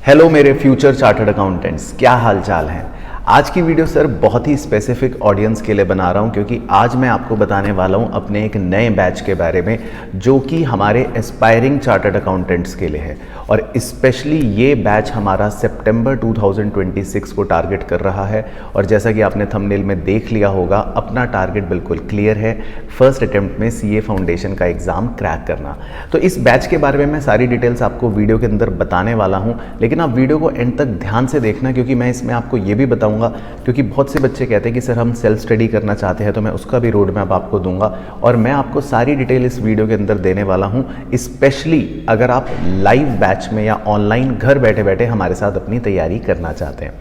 Hello मेरे future chartered accountants, क्या हाल चाल है। आज की वीडियो सर बहुत ही स्पेसिफिक ऑडियंस के लिए बना रहा हूं क्योंकि आज मैं आपको बताने वाला हूं अपने एक नए बैच के बारे में जो कि हमारे एस्पायरिंग चार्टर्ड अकाउंटेंट्स के लिए है। और स्पेशली ये बैच हमारा सितंबर 2026 को टारगेट कर रहा है। और जैसा कि आपने थंबनेल में देख लिया होगा, अपना टारगेट बिल्कुल क्लियर है, फर्स्ट अटेम्प्ट में सीए फाउंडेशन का एग्ज़ाम क्रैक करना। तो इस बैच के बारे में मैं सारी डिटेल्स आपको वीडियो के अंदर बताने वाला हूँ, लेकिन आप वीडियो को एंड तक ध्यान से देखना क्योंकि मैं इसमें आपको ये भी बताऊँगा, क्योंकि बहुत से बच्चे कहते हैं कि सर हम सेल्फ स्टडी करना चाहते हैं, तो मैं उसका भी रोड मैप आपको दूंगा और मैं आपको सारी डिटेल इस वीडियो के अंदर देने वाला हूं। स्पेशली अगर आप लाइव बैच में या ऑनलाइन घर बैठे बैठे हमारे साथ अपनी तैयारी करना चाहते हैं।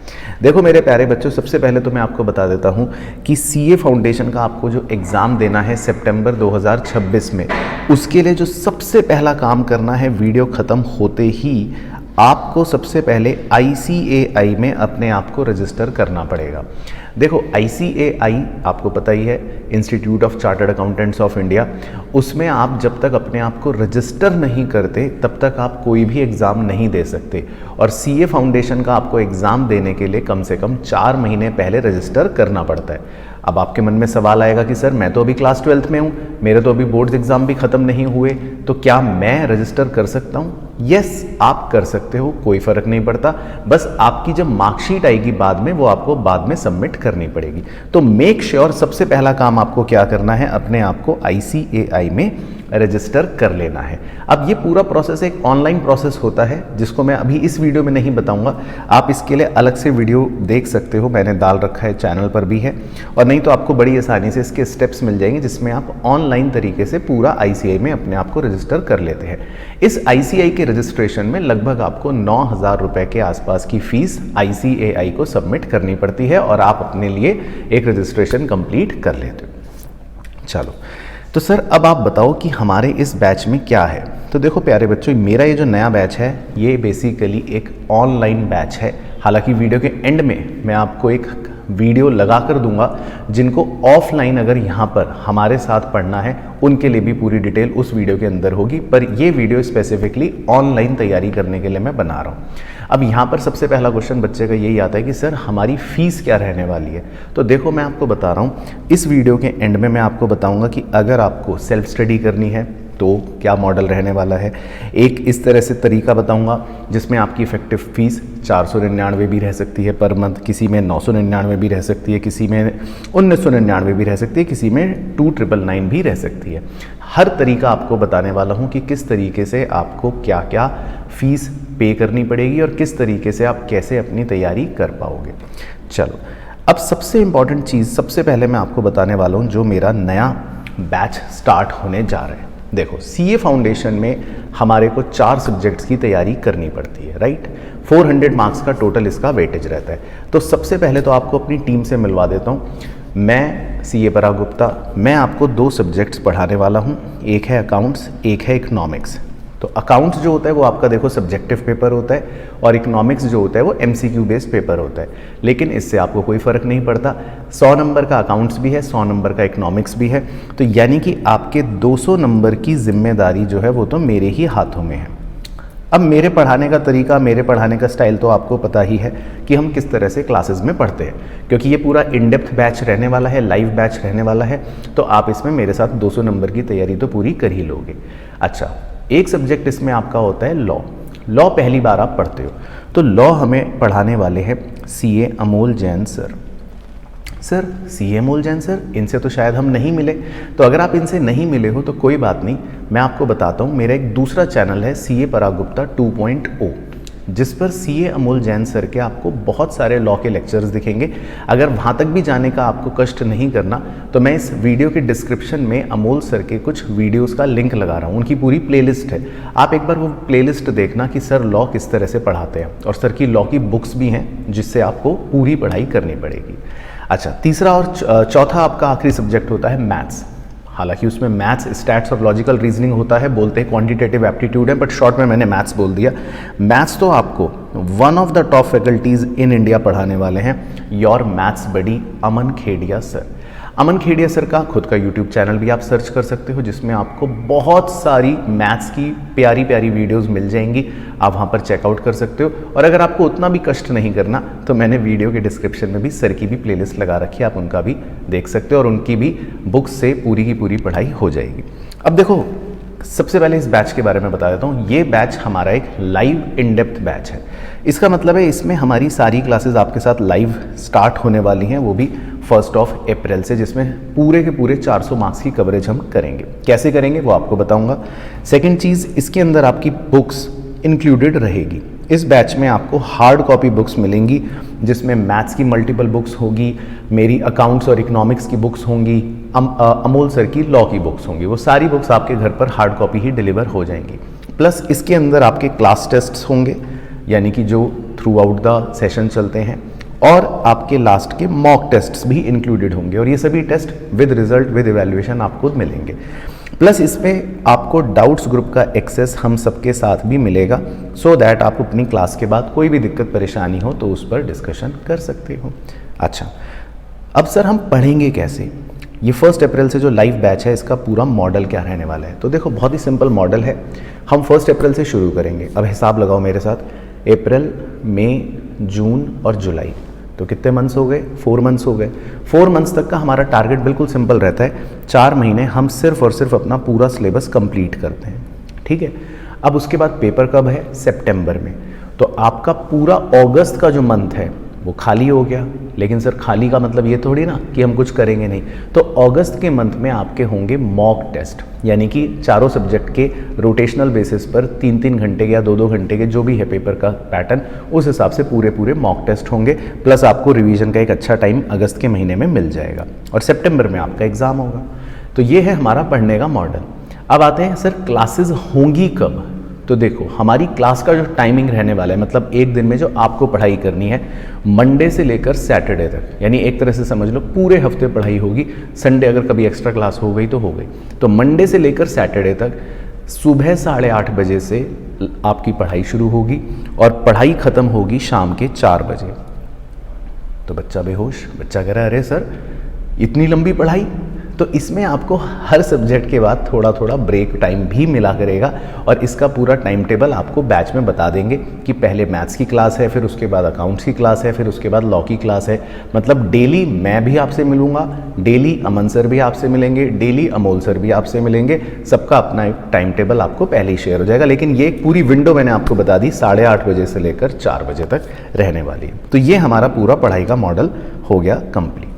देखो मेरे प्यारे बच्चों, सबसे पहले तो मैं आपको बता देता हूं कि सीए फाउंडेशन का आपको जो एग्ज़ाम देना है सितंबर 2026 में, उसके लिए जो सबसे पहला काम करना है, वीडियो ख़त्म होते ही आपको सबसे पहले ICAI में अपने आप को रजिस्टर करना पड़ेगा। देखो ICAI आपको पता ही है, institute of chartered accountants of India. उसमें आप जब तक अपने आप को रजिस्टर नहीं करते तब तक आप कोई भी एग्ज़ाम नहीं दे सकते। और CA फाउंडेशन का आपको एग्ज़ाम देने के लिए कम से कम 4 महीने पहले रजिस्टर करना पड़ता है। अब आपके मन में सवाल आएगा कि सर मैं तो अभी क्लास 12th में हूँ, मेरे तो अभी बोर्ड्स एग्ज़ाम भी ख़त्म नहीं हुए, तो क्या मैं रजिस्टर कर सकता हूँ? यस, आप कर सकते हो, कोई फ़र्क नहीं पड़ता। बस आपकी जब मार्कशीट आएगी बाद में, वो आपको बाद में सबमिट करनी पड़ेगी। तो मेक श्योर सबसे पहला काम आपको क्या करना है, अपने आप को ICAI में रजिस्टर कर लेना है। अब ये पूरा प्रोसेस एक ऑनलाइन प्रोसेस होता है जिसको मैं अभी इस वीडियो में नहीं बताऊंगा। आप इसके लिए अलग से वीडियो देख सकते हो, मैंने डाल रखा है, चैनल पर भी है। और नहीं तो आपको बड़ी आसानी से इसके स्टेप्स मिल जाएंगे जिसमें आप ऑनलाइन तरीके से पूरा ICAI में अपने आप को रजिस्टर कर लेते हैं। इस ICAI के रजिस्ट्रेशन में लगभग आपको 9,000 रुपये के आसपास की फीस ICAI को सबमिट करनी पड़ती है और आप अपने लिए एक रजिस्ट्रेशन कंप्लीट कर लेते हो। चलो तो सर अब आप बताओ कि हमारे इस बैच में क्या है। तो देखो प्यारे बच्चों, मेरा ये जो नया बैच है ये बेसिकली एक ऑनलाइन बैच है। हालांकि वीडियो के एंड में मैं आपको एक वीडियो लगा कर दूंगा जिनको ऑफलाइन अगर यहाँ पर हमारे साथ पढ़ना है उनके लिए भी पूरी डिटेल उस वीडियो के अंदर होगी, पर ये वीडियो स्पेसिफिकली ऑनलाइन तैयारी करने के लिए मैं बना रहा हूँ। अब यहाँ पर सबसे पहला क्वेश्चन बच्चे का यही आता है कि सर हमारी फ़ीस क्या रहने वाली है। तो देखो मैं आपको बता रहा हूँ, इस वीडियो के एंड में मैं आपको बताऊँगा कि अगर आपको सेल्फ स्टडी करनी है तो क्या मॉडल रहने वाला है। एक इस तरह से तरीका बताऊंगा जिसमें आपकी इफेक्टिव फीस 499 भी रह सकती है पर मंथ, किसी में 999 भी रह सकती है, किसी में 1999 भी रह सकती है, किसी में 2999 भी रह सकती है। हर तरीका आपको बताने वाला हूं कि किस तरीके से आपको क्या क्या फीस पे करनी पड़ेगी और किस तरीके से आप कैसे अपनी तैयारी कर पाओगे। चलो अब सबसे इम्पॉर्टेंट चीज़ सबसे पहले मैं आपको बताने वाला हूँ जो मेरा नया बैच स्टार्ट होने जा रहा है। देखो सीए फाउंडेशन में हमारे को 4 सब्जेक्ट्स की तैयारी करनी पड़ती है, राइट। 400 मार्क्स का टोटल इसका वेटेज रहता है। तो सबसे पहले तो आपको अपनी टीम से मिलवा देता हूँ। मैं CA पराग गुप्ता, मैं आपको 2 सब्जेक्ट्स पढ़ाने वाला हूँ, एक है अकाउंट्स, एक है इकोनॉमिक्स। तो अकाउंट्स जो होता है वो आपका देखो सब्जेक्टिव पेपर होता है और इकोनॉमिक्स जो होता है वो MCQ बेस्ड पेपर होता है, लेकिन इससे आपको कोई फ़र्क नहीं पड़ता। 100 नंबर का अकाउंट्स भी है, 100 नंबर का इकोनॉमिक्स भी है। तो यानी कि आपके 200 नंबर की जिम्मेदारी जो है वो तो मेरे ही हाथों में है। अब मेरे पढ़ाने का तरीका, मेरे पढ़ाने का स्टाइल तो आपको पता ही है कि हम किस तरह से क्लासेस में पढ़ते हैं, क्योंकि ये पूरा इन डेप्थ बैच रहने वाला है, लाइव बैच रहने वाला है। तो आप इसमें मेरे साथ 200 नंबर की तैयारी तो पूरी कर ही लोगे। अच्छा, एक सब्जेक्ट इसमें आपका होता है लॉ पहली बार आप पढ़ते हो। तो लॉ हमें पढ़ाने वाले हैं CA Amol Jain sir. Sir CA Amol Jain sir, इनसे तो शायद हम नहीं मिले। तो अगर आप इनसे नहीं मिले हो तो कोई बात नहीं, मैं आपको बताता हूँ। मेरा एक दूसरा चैनल है CA पराग गुप्ता 2.0, जिस पर CA अमोल जैन सर के आपको बहुत सारे लॉ के लेक्चर्स दिखेंगे। अगर वहाँ तक भी जाने का आपको कष्ट नहीं करना तो मैं इस वीडियो के डिस्क्रिप्शन में अमोल सर के कुछ वीडियोस का लिंक लगा रहा हूँ, उनकी पूरी प्लेलिस्ट है। आप एक बार वो प्लेलिस्ट देखना कि सर लॉ किस तरह से पढ़ाते हैं, और सर की लॉ की बुक्स भी हैं जिससे आपको पूरी पढ़ाई करनी पड़ेगी। अच्छा, तीसरा और चौथा आपका आखिरी सब्जेक्ट होता है मैथ्स। हालांकि उसमें मैथ्स, स्टैट्स और लॉजिकल रीजनिंग होता है, बोलते हैं क्वांटिटेटिव एप्टीट्यूड है, बट शॉर्ट में मैंने मैथ्स बोल दिया। मैथ्स तो आपको one of the top faculties in India पढ़ाने वाले हैं, your maths buddy Aman Khedia sir. Aman Khedia sir का खुद का यूट्यूब चैनल भी आप सर्च कर सकते हो, जिसमें आपको बहुत सारी मैथ्स की प्यारी प्यारी वीडियोस मिल जाएंगी, आप वहाँ पर चेकआउट कर सकते हो। और अगर आपको उतना भी कष्ट नहीं करना तो मैंने वीडियो के डिस्क्रिप्शन में भी सर की भी प्लेलिस्ट लगा रखी है, आप उनका भी देख सकते हो और उनकी भी बुक्स से पूरी की पूरी पढ़ाई हो जाएगी। अब देखो, सबसे पहले इस बैच के बारे में बता देता हूँ। ये बैच हमारा एक लाइव इन डेप्थ बैच है। इसका मतलब है इसमें हमारी सारी क्लासेस आपके साथ लाइव स्टार्ट होने वाली हैं, वो भी 1 अप्रैल से, जिसमें पूरे के पूरे 400 मार्क्स की कवरेज हम करेंगे। कैसे करेंगे वो आपको बताऊंगा। सेकंड चीज़, इसके अंदर आपकी बुक्स इंक्लूडेड रहेगी। इस बैच में आपको हार्ड कॉपी बुक्स मिलेंगी, जिसमें मैथ्स की मल्टीपल बुक्स होगी, मेरी अकाउंट्स और इकोनॉमिक्स की बुक्स होंगी, अमोल सर की लॉ की बुक्स होंगी। वो सारी बुक्स आपके घर पर हार्ड कॉपी ही डिलीवर हो जाएंगी। प्लस इसके अंदर आपके क्लास टेस्ट्स होंगे, यानी कि जो थ्रू आउट द सेशन चलते हैं, और आपके लास्ट के मॉक टेस्ट्स भी इंक्लूडेड होंगे, और ये सभी test with result with evaluation आपको मिलेंगे। प्लस इसमें आपको डाउट्स ग्रुप का एक्सेस हम सबके साथ भी मिलेगा, सो दैट आप अपनी क्लास के बाद कोई भी दिक्कत परेशानी हो तो उस पर डिस्कशन कर सकते हो। अच्छा, अब सर हम पढ़ेंगे कैसे? ये 1 अप्रैल से जो लाइव बैच है, इसका पूरा मॉडल क्या रहने वाला है? तो देखो, बहुत ही सिंपल मॉडल है। हम 1 अप्रैल से शुरू करेंगे। अब हिसाब लगाओ मेरे साथ, अप्रैल, मई, जून और जुलाई, तो कितने मंथ्स हो गए? 4 मंथ्स हो गए। 4 मंथ्स तक का हमारा टारगेट बिल्कुल सिंपल रहता है। 4 महीने हम सिर्फ और सिर्फ अपना पूरा सिलेबस कंप्लीट करते हैं, ठीक है। अब उसके बाद पेपर कब है? सितंबर में। तो आपका पूरा अगस्त का जो मंथ है वो खाली हो गया। लेकिन सर, खाली का मतलब ये थोड़ी ना कि हम कुछ करेंगे नहीं। तो अगस्त के मंथ में आपके होंगे मॉक टेस्ट, यानी कि चारों सब्जेक्ट के रोटेशनल बेसिस पर 3-3 घंटे या 2-2 घंटे के, जो भी है पेपर का पैटर्न, उस हिसाब से पूरे मॉक टेस्ट होंगे। प्लस आपको रिवीजन का एक अच्छा टाइम अगस्त के महीने में मिल जाएगा, और सितंबर में आपका एग्ज़ाम होगा। तो ये है हमारा पढ़ने का मॉडल। अब आते हैं सर, क्लासेस होंगी कब? तो देखो, हमारी क्लास का जो टाइमिंग रहने वाला है, मतलब एक दिन में जो आपको पढ़ाई करनी है, मंडे से लेकर सैटरडे तक, यानी एक तरह से समझ लो पूरे हफ्ते पढ़ाई होगी। संडे अगर कभी एक्स्ट्रा क्लास हो गई तो हो गई। तो मंडे से लेकर सैटरडे तक सुबह 8:30 बजे से आपकी पढ़ाई शुरू होगी, और पढ़ाई ख़त्म होगी शाम के 4 बजे। तो बच्चा बेहोश, बच्चा कह रहा है, अरे सर इतनी लंबी पढ़ाई? तो इसमें आपको हर सब्जेक्ट के बाद थोड़ा थोड़ा ब्रेक टाइम भी मिला करेगा, और इसका पूरा टाइम टेबल आपको बैच में बता देंगे कि पहले मैथ्स की क्लास है, फिर उसके बाद अकाउंट्स की क्लास है, फिर उसके बाद लॉ की क्लास है। मतलब डेली मैं भी आपसे मिलूंगा, डेली अमन सर भी आपसे मिलेंगे, डेली अमोल सर भी आपसे मिलेंगे। सबका अपना एक टाइम टेबल आपको पहले ही शेयर हो जाएगा। लेकिन ये एक पूरी विंडो मैंने आपको बता दी, 8:30 बजे से लेकर 4 बजे तक रहने वाली है। तो ये हमारा पूरा पढ़ाई का मॉडल हो गया कंप्लीट।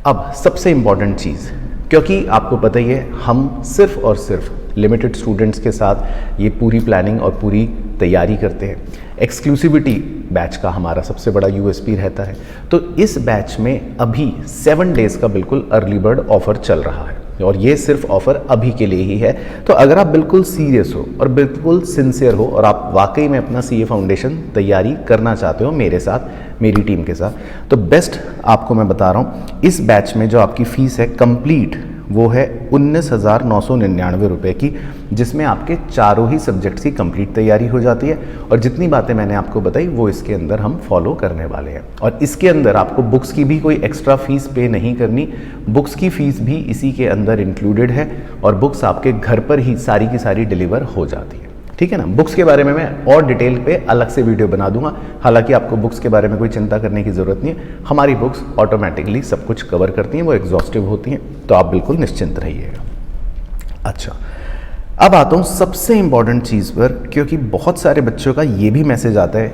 अब सबसे इम्पॉर्टेंट चीज़, क्योंकि आपको पता ही है हम सिर्फ और सिर्फ लिमिटेड स्टूडेंट्स के साथ ये पूरी प्लानिंग और पूरी तैयारी करते हैं, एक्सक्लूसिविटी बैच का हमारा सबसे बड़ा यूएसपी रहता है। तो इस बैच में अभी 7 डेज़ का बिल्कुल अर्ली बर्ड ऑफर चल रहा है, और ये सिर्फ ऑफर अभी के लिए ही है। तो अगर आप बिल्कुल सीरियस हो और बिल्कुल सिंसियर हो, और आप वाकई में अपना सीए फाउंडेशन तैयारी करना चाहते हो मेरे साथ, मेरी टीम के साथ, तो बेस्ट आपको मैं बता रहा हूँ, इस बैच में जो आपकी फ़ीस है कंप्लीट, वो है 19,999 रुपये की, जिसमें आपके चारों ही सब्जेक्ट्स की कंप्लीट तैयारी हो जाती है। और जितनी बातें मैंने आपको बताई वो इसके अंदर हम फॉलो करने वाले हैं। और इसके अंदर आपको बुक्स की भी कोई एक्स्ट्रा फीस पे नहीं करनी, बुक्स की फ़ीस भी इसी के अंदर इंक्लूडेड है, और बुक्स आपके घर पर ही सारी की सारी डिलीवर हो जाती है, ठीक है ना। बुक्स के बारे में मैं और डिटेल पे अलग से वीडियो बना दूंगा। हालांकि आपको बुक्स के बारे में कोई चिंता करने की ज़रूरत नहीं है, हमारी बुक्स ऑटोमेटिकली सब कुछ कवर करती हैं, वो एग्जॉस्टिव होती हैं, तो आप बिल्कुल निश्चिंत रहिएगा। अच्छा, अब आता हूँ सबसे इम्पॉर्टेंट चीज़ पर, क्योंकि बहुत सारे बच्चों का ये भी मैसेज आता है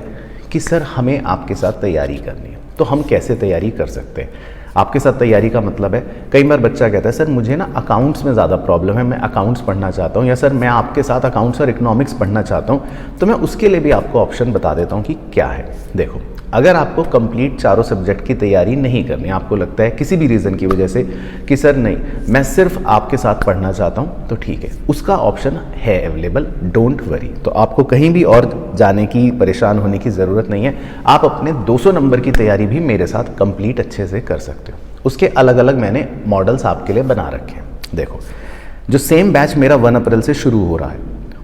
कि सर हमें आपके साथ तैयारी करनी है, तो हम कैसे तैयारी कर सकते हैं? आपके साथ तैयारी का मतलब है, कई बार बच्चा कहता है सर मुझे ना अकाउंट्स में ज़्यादा प्रॉब्लम है, मैं अकाउंट्स पढ़ना चाहता हूँ, या सर मैं आपके साथ अकाउंट्स और इकोनॉमिक्स पढ़ना चाहता हूँ। तो मैं उसके लिए भी आपको ऑप्शन बता देता हूँ कि क्या है। देखो, अगर आपको कंप्लीट चारों सब्जेक्ट की तैयारी नहीं करनी, आपको लगता है किसी भी रीज़न की वजह से कि सर नहीं मैं सिर्फ आपके साथ पढ़ना चाहता हूँ, तो ठीक है, उसका ऑप्शन है अवेलेबल, डोंट वरी। तो आपको कहीं भी और जाने की, परेशान होने की ज़रूरत नहीं है। आप अपने 200 नंबर की तैयारी भी मेरे साथ कंप्लीट अच्छे से कर सकते हो। उसके अलग अलग मैंने मॉडल्स आपके लिए बना रखे हैं। देखो, जो सेम बैच मेरा 1 अप्रैल से शुरू हो रहा है,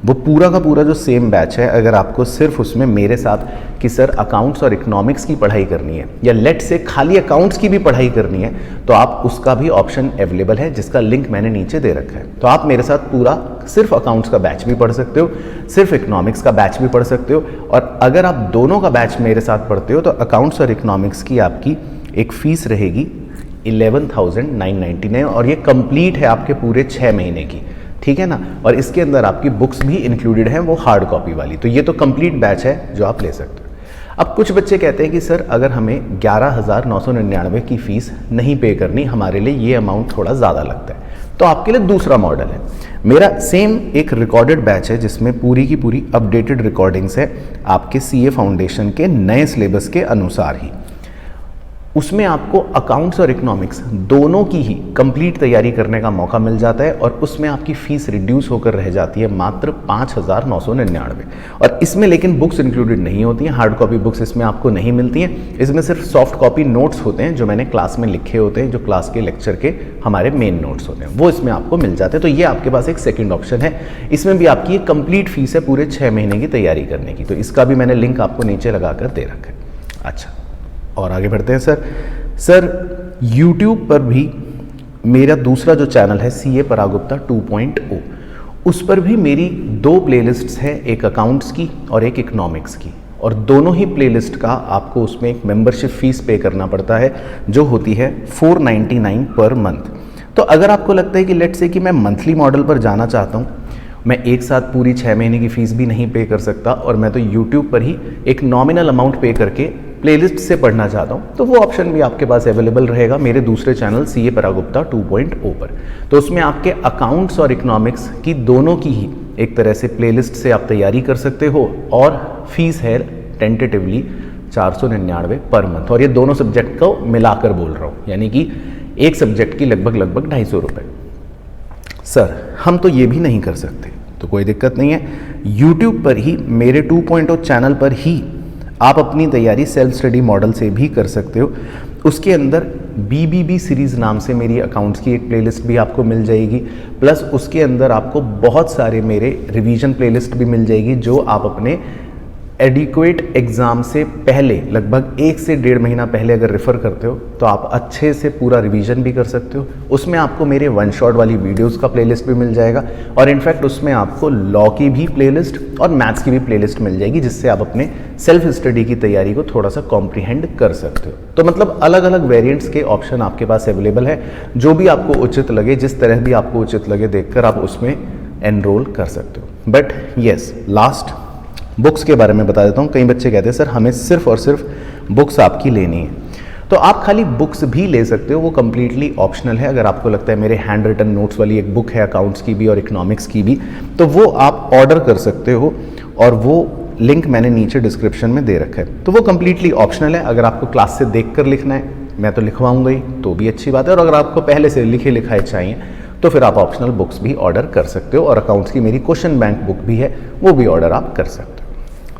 वो पूरा का पूरा जो सेम बैच है, अगर आपको सिर्फ उसमें मेरे साथ कि सर अकाउंट्स और इकोनॉमिक्स की पढ़ाई करनी है या लेट से खाली अकाउंट्स की भी पढ़ाई करनी है, तो आप उसका भी ऑप्शन अवेलेबल है, जिसका लिंक मैंने नीचे दे रखा है। तो आप मेरे साथ पूरा सिर्फ अकाउंट्स का बैच भी पढ़ सकते हो, सिर्फ इकोनॉमिक्स का बैच भी पढ़ सकते हो, और अगर आप दोनों का बैच मेरे साथ पढ़ते हो तो अकाउंट्स और इकोनॉमिक्स की आपकी एक फ़ीस रहेगी 11,999, और ये कंप्लीट है आपके पूरे 6 महीने की, ठीक है ना। और इसके अंदर आपकी बुक्स भी इंक्लूडेड हैं, वो हार्ड कॉपी वाली। तो ये तो कंप्लीट बैच है जो आप ले सकते हो। अब कुछ बच्चे कहते हैं कि सर अगर हमें 11,999 की फ़ीस नहीं पे करनी, हमारे लिए ये अमाउंट थोड़ा ज़्यादा लगता है, तो आपके लिए दूसरा मॉडल है। मेरा सेम एक रिकॉर्डेड बैच है जिसमें पूरी की पूरी अपडेटेड रिकॉर्डिंग्स है आपके सीए फाउंडेशन के नए सिलेबस के अनुसार ही। उसमें आपको अकाउंट्स और इकोनॉमिक्स दोनों की ही कंप्लीट तैयारी करने का मौका मिल जाता है, और उसमें आपकी फ़ीस रिड्यूस होकर रह जाती है मात्र 5,999। और इसमें लेकिन बुक्स इंक्लूडेड नहीं होती हैं, हार्ड कॉपी बुक्स इसमें आपको नहीं मिलती हैं। इसमें सिर्फ सॉफ्ट कॉपी नोट्स होते हैं जो मैंने क्लास में लिखे होते हैं, जो क्लास के लेक्चर के हमारे मेन नोट्स होते हैं, वो इसमें आपको मिल जाते हैं। तो ये आपके पास एक सेकेंड ऑप्शन है। इसमें भी आपकी एक कंप्लीट फीस है पूरे 6 महीने की तैयारी करने की, तो इसका भी मैंने लिंक आपको नीचे लगा कर दे रखा है। अच्छा, और आगे बढ़ते हैं सर YouTube पर भी मेरा दूसरा जो चैनल है CA परागुप्ता 2.0, उस पर भी मेरी 2 प्लेलिस्ट्स हैं, एक अकाउंट्स की और एक इकोनॉमिक्स की, और दोनों ही प्लेलिस्ट का आपको उसमें एक मेंबरशिप फीस पे करना पड़ता है जो होती है 499 पर मंथ। तो अगर आपको लगता है कि लेट्स से कि मैं मंथली मॉडल पर जाना चाहता हूँ, मैं एक साथ पूरी 6 महीने की फ़ीस भी नहीं पे कर सकता, और मैं तो YouTube पर ही एक नॉमिनल अमाउंट पे करके प्लेलिस्ट से पढ़ना चाहता हूँ, तो वो ऑप्शन भी आपके पास अवेलेबल रहेगा मेरे दूसरे चैनल CA परागुप्ता 2.0 पर। तो उसमें आपके अकाउंट्स और इकोनॉमिक्स की दोनों की ही एक तरह से प्लेलिस्ट से आप तैयारी कर सकते हो, और फीस है टेंटेटिवली 499 पर मंथ, और ये दोनों सब्जेक्ट को मिलाकर बोल रहा हूँ, यानी कि एक सब्जेक्ट की लगभग 250 रुपये। सर हम तो ये भी नहीं कर सकते, तो कोई दिक्कत नहीं है, YouTube पर ही मेरे 2.0 चैनल पर ही आप अपनी तैयारी सेल्फ स्टडी मॉडल से भी कर सकते हो। उसके अंदर BBB सीरीज़ नाम से मेरी अकाउंट्स की एक प्लेलिस्ट भी आपको मिल जाएगी, प्लस उसके अंदर आपको बहुत सारे मेरे रिवीजन प्लेलिस्ट भी मिल जाएगी, जो आप अपने एडिक्वेट एग्ज़ाम से पहले लगभग 1 से 1.5 महीना पहले अगर रेफ़र करते हो तो आप अच्छे से पूरा रिवीजन भी कर सकते हो। उसमें आपको मेरे 1 शॉट वाली वीडियोस का प्लेलिस्ट भी मिल जाएगा, और इनफैक्ट उसमें आपको लॉ की भी प्लेलिस्ट और मैथ्स की भी प्लेलिस्ट मिल जाएगी, जिससे आप अपने सेल्फ स्टडी की तैयारी को थोड़ा सा कॉम्प्रीहेंड कर सकते हो। तो मतलब अलग अलग वेरिएंट्स के ऑप्शन आपके पास अवेलेबल है, जो भी आपको उचित लगे, जिस तरह भी आपको उचित लगे देखकर आप उसमें एनरोल कर सकते हो। बट येस, लास्ट बुक्स के बारे में बता देता हूँ। कई बच्चे कहते हैं सर हमें सिर्फ और सिर्फ बुक्स आपकी लेनी है, तो आप खाली बुक्स भी ले सकते हो, वो कम्प्लीटली ऑप्शनल है। अगर आपको लगता है मेरे हैंड रिटन नोट्स वाली एक बुक है अकाउंट्स की भी और इकोनॉमिक्स की भी, तो वो आप ऑर्डर कर सकते हो, और वो लिंक मैंने नीचे डिस्क्रिप्शन में दे रखा है। तो वो कम्प्लीटली ऑप्शनल है। अगर आपको क्लास से देख कर लिखना है, मैं तो लिखवाऊंगा ही, तो भी अच्छी बात है, और अगर आपको पहले से लिखे लिखाए चाहिए तो फिर आप ऑप्शनल बुक्स भी ऑर्डर कर सकते हो, और अकाउंट्स की मेरी क्वेश्चन बैंक बुक भी है, वो भी ऑर्डर आप कर सकते हो।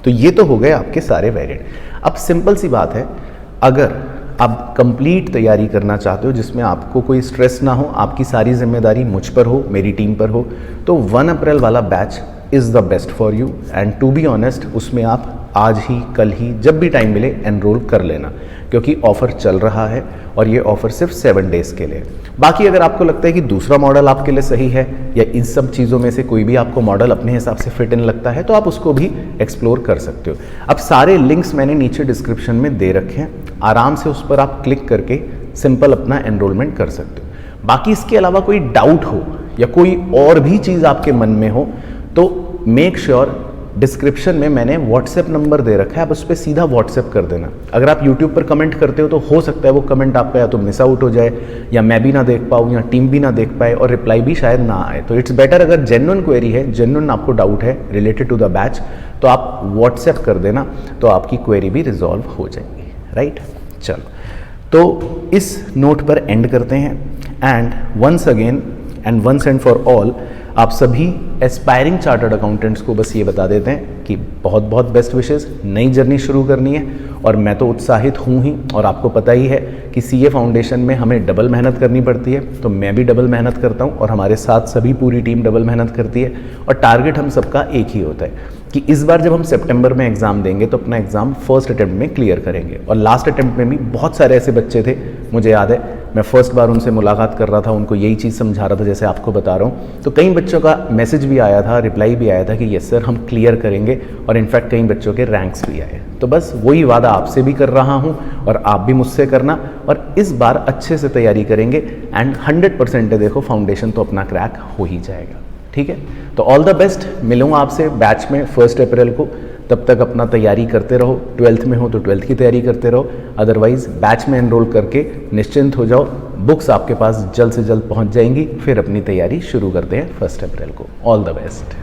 तो ये तो हो गए आपके सारे वेरिएंट। अब सिंपल सी बात है, अगर आप कंप्लीट तैयारी करना चाहते हो जिसमें आपको कोई स्ट्रेस ना हो, आपकी सारी जिम्मेदारी मुझ पर हो, मेरी टीम पर हो, तो 1 अप्रैल वाला batch is the best for you. And to be honest, उसमें आप आज ही, कल ही, जब भी टाइम मिले एनरोल कर लेना, क्योंकि ऑफ़र चल रहा है, और ये ऑफ़र सिर्फ 7 डेज़ के लिए। बाकी अगर आपको लगता है कि दूसरा मॉडल आपके लिए सही है, या इन सब चीज़ों में से कोई भी आपको मॉडल अपने हिसाब से फिट इन लगता है, तो आप उसको भी एक्सप्लोर कर सकते हो। अब सारे लिंक्स मैंने नीचे डिस्क्रिप्शन में दे रखे हैं, आराम से उस पर आप क्लिक करके सिंपल अपना एनरोलमेंट कर सकते हो। बाकी इसके अलावा कोई डाउट हो या कोई और भी चीज़ आपके मन में हो, तो मेक श्योर डिस्क्रिप्शन में मैंने व्हाट्सएप नंबर दे रखा है, आप उस पर सीधा व्हाट्सएप कर देना। अगर आप यूट्यूब पर कमेंट करते हो तो हो सकता है वो कमेंट आपका या तो मिस आउट हो जाए, या मैं भी ना देख पाऊँ, या टीम भी ना देख पाए, और रिप्लाई भी शायद ना आए। तो इट्स बेटर, अगर जेन्युइन क्वेरी है, जेन्युइन आपको डाउट है रिलेटेड टू द बैच, तो आप व्हाट्सएप कर देना, तो आपकी क्वेरी भी रिजॉल्व हो जाएगी। राइट, चलो तो इस नोट पर एंड करते हैं। And once again and once and for all, आप सभी एस्पायरिंग चार्टर्ड अकाउंटेंट्स को बस ये बता देते हैं कि बहुत बहुत बेस्ट विशेज़, नई जर्नी शुरू करनी है और मैं तो उत्साहित हूँ ही। और आपको पता ही है कि सीए फाउंडेशन में हमें डबल मेहनत करनी पड़ती है, तो मैं भी डबल मेहनत करता हूँ और हमारे साथ सभी पूरी टीम डबल मेहनत करती है। और टारगेट हम सबका एक ही होता है कि इस बार जब हम सितंबर में एग्ज़ाम देंगे तो अपना एग्ज़ाम फर्स्ट अटेम्प्ट में क्लियर करेंगे। और लास्ट अटेम्प्ट में भी बहुत सारे ऐसे बच्चे थे, मुझे याद है मैं फर्स्ट बार उनसे मुलाकात कर रहा था, उनको यही चीज़ समझा रहा था जैसे आपको बता रहा हूँ। तो कई बच्चों का मैसेज भी आया था, रिप्लाई भी आया था कि यस सर हम क्लियर करेंगे, और इनफैक्ट कई बच्चों के रैंक्स भी आए। तो बस वही वादा आपसे भी कर रहा हूँ और आप भी मुझसे करना, और इस बार अच्छे से तैयारी करेंगे एंड 100% है, देखो फाउंडेशन तो अपना क्रैक हो ही जाएगा। ठीक है, तो ऑल द बेस्ट, मिलूँगा आपसे बैच में 1 अप्रैल को। तब तक अपना तैयारी करते रहो, 12th में हो तो 12th की तैयारी करते रहो, अदरवाइज बैच में एनरोल करके निश्चिंत हो जाओ, बुक्स आपके पास जल्द से जल्द पहुंच जाएंगी। फिर अपनी तैयारी शुरू करते हैं 1 अप्रैल को। All the best.